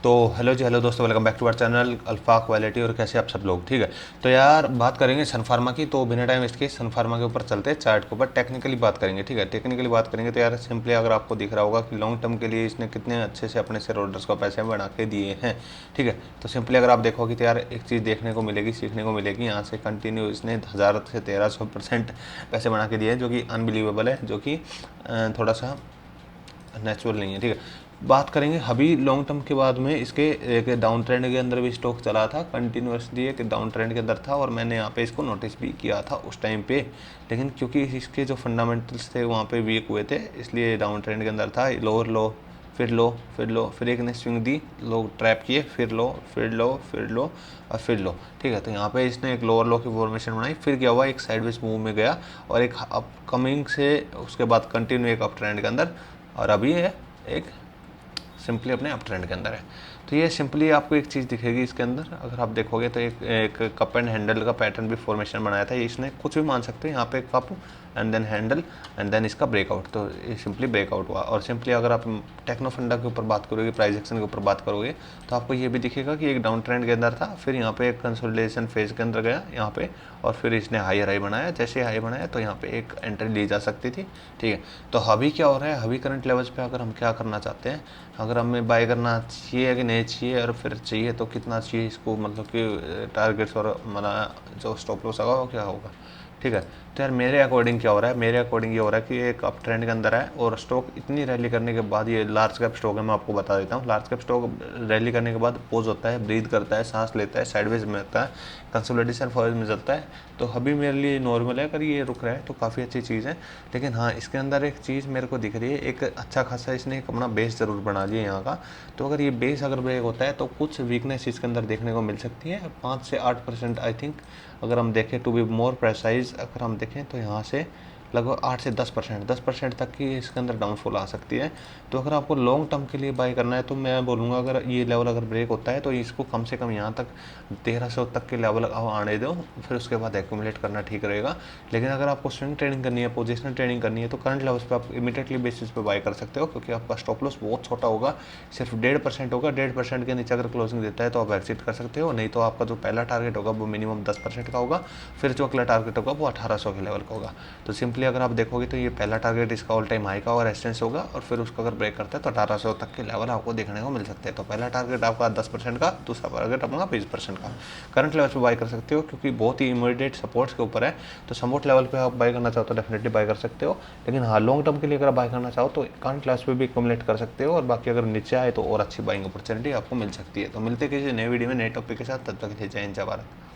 तो हेलो जी, हेलो दोस्तों, welcome back to our channel alpha quality. और कैसे आप सब लोग? ठीक है। तो यार बात करेंगे सन फार्मा की, तो बिना टाइम वेस्ट किए सन फार्मा के ऊपर चलते हैं, चार्ट के ऊपर टेक्निकली बात करेंगे। ठीक है, टेक्निकली बात करेंगे तो यार सिंपली अगर आपको दिख रहा होगा कि लॉन्ग टर्म के लिए इसने कितने अच्छे से अपने शेयर होल्डर्स को पैसे बना के दिए हैं। ठीक है, तो सिंपली अगर आप देखोगे तो यार एक चीज़ देखने को मिलेगी, सीखने को मिलेगी। यहाँ से कंटिन्यू इसने 1000 से 1300% पैसे बना के दिए हैं, जो कि अनबिलीवेबल है, जो कि थोड़ा सा नेचुरल नहीं है। ठीक है, बात करेंगे अभी लॉन्ग टर्म के बाद में इसके एक डाउन ट्रेंड के अंदर भी स्टॉक चला था कंटिन्यूसली, एक डाउन ट्रेंड के अंदर था और मैंने यहाँ पे इसको नोटिस भी किया था उस टाइम पे। लेकिन क्योंकि इसके जो फंडामेंटल्स थे वहाँ पे वीक हुए थे, इसलिए डाउन ट्रेंड के अंदर था। लोअर लो, फिर लो, फिर लो, फिर एक ने स्विंग दी, लोग ट्रैप किए, फिर लो, फिर लो, फिर लो और फिर लो। ठीक है, तो यहाँ पे इसने एक लोअर लो की फॉर्मेशन बनाई, फिर क्या हुआ, एक साइडवेज मूव में गया और एक अपकमिंग से उसके बाद कंटिन्यू एक अप ट्रेंड के अंदर, और अभी है एक सिंपली अपने अप ट्रेंड के अंदर है। तो ये सिंपली आपको एक चीज़ दिखेगी इसके अंदर, अगर आप देखोगे तो एक कप एंड हैंडल का पैटर्न भी फॉर्मेशन बनाया था। इसने कुछ भी मान सकते हैं, यहाँ पे cup and then handle and then इसका ब्रेकआउट, तो ये सिंपली ब्रेकआउट हुआ। और सिंपली अगर आप टेक्नो फंडा के ऊपर बात करोगे, प्राइस एक्शन के ऊपर बात करोगे, तो आपको ये भी दिखेगा कि एक डाउन ट्रेंड के अंदर था, फिर यहाँ पे एक कंसोलिडेशन फेज के अंदर गया यहाँ पे, और फिर इसने हायर हाई बनाया। जैसे हाई बनाया तो यहाँ पे एक एंट्री ली जा सकती थी। ठीक है, तो अभी क्या हो रहा है, अभी करंट लेवल्स पे अगर हम क्या करना चाहते हैं, अगर हमें बाय करना चाहिए कि नहीं चाहिए, और फिर चाहिए तो कितना चाहिए इसको, मतलब कि टारगेट्स और हमारा जो स्टॉप लॉस होगा वो क्या होगा। ठीक है, तो यार मेरे अकॉर्डिंग क्या हो रहा है, मेरे अकॉर्डिंग ये हो रहा है कि एक अप ट्रेंड के अंदर है और स्टॉक इतनी रैली करने के बाद, ये लार्ज कैप स्टॉक है, मैं आपको बता देता हूँ। लार्ज कैप स्टॉक रैली करने के बाद पोज होता है, ब्रीथ करता है, सांस लेता है, साइडवेज में आता है, कंसोलिडेशन फॉर्मेशन में चलता है। तो अभी मेरे लिए नॉर्मल है, अगर ये रुक रहा है तो काफ़ी अच्छी चीज़ है। लेकिन हाँ, इसके अंदर एक चीज़ मेरे को दिख रही है, एक अच्छा खासा इसने एक अपना बेस ज़रूर बना लिया यहाँ का। तो अगर ये बेस अगर ब्रेक होता है तो कुछ वीकनेस इसके अंदर देखने को मिल सकती है, 5 से 8% आई थिंक। अगर हम देखें टू बी मोर प्रेसाइज, अगर हम देखें तो यहाँ से लगभग 8 से 10% तक की इसके अंदर डाउनफॉल आ सकती है। तो अगर आपको लॉन्ग टर्म के लिए बाय करना है तो मैं बोलूँगा, अगर ये लेवल अगर ब्रेक होता है तो इसको कम से कम यहाँ तक 1300 तक के लेवल आने दो, फिर उसके बाद एक्यूमुलेट करना ठीक रहेगा। लेकिन अगर आपको स्विंग ट्रेडिंग करनी है, पोजिशनल ट्रेडिंग करनी है, तो करंट लेवल्स पे आप इमीडिएटली बेसिस पे बाय कर सकते हो, क्योंकि आपका स्टॉप लॉस बहुत छोटा होगा, सिर्फ 1.5% होगा। 1.5% के नीचे अगर क्लोजिंग देता है तो आप एग्जिट कर सकते हो, नहीं तो आपका जो पहला टारगेट होगा वो मिनिमम 10% का होगा, फिर जो अगला टारगेट होगा वो 1800 के लेवल का होगा। तो सिंपली अगर आप देखोगे तो ये पहला टारगेट इसका ऑल टाइम हाई का और रेजिस्टेंस होगा, और फिर उसको अगर ब्रेक करता है तो 1800 तक के लेवल आपको देखने को मिल सकते हैं। तो पहला टारगेट आपका 10% का, दूसरा टारगेट आपका 20% का। करंट लेवल पे बाय कर सकते हो, क्योंकि बहुत ही इमीडिएट सपोर्ट्स के ऊपर है। तो सपोर्ट लेवल पे आप बाय करना चाहो तो डेफिनेटली बाय कर सकते हो। लेकिन हाँ, लॉन्ग टर्म के लिए अगर बाय करना चाहो तो करंट लेवल पे भी एक्यूमुलेट कर सकते हो, और बाकी अगर नीचे आए तो और अच्छी बाइंग अपॉर्चुनिटी आपको मिल सकती है। तो मिलते किसी नए वीडियो में नए टॉपिक के साथ, तब तक के लिए जय हिंद, जय भारत।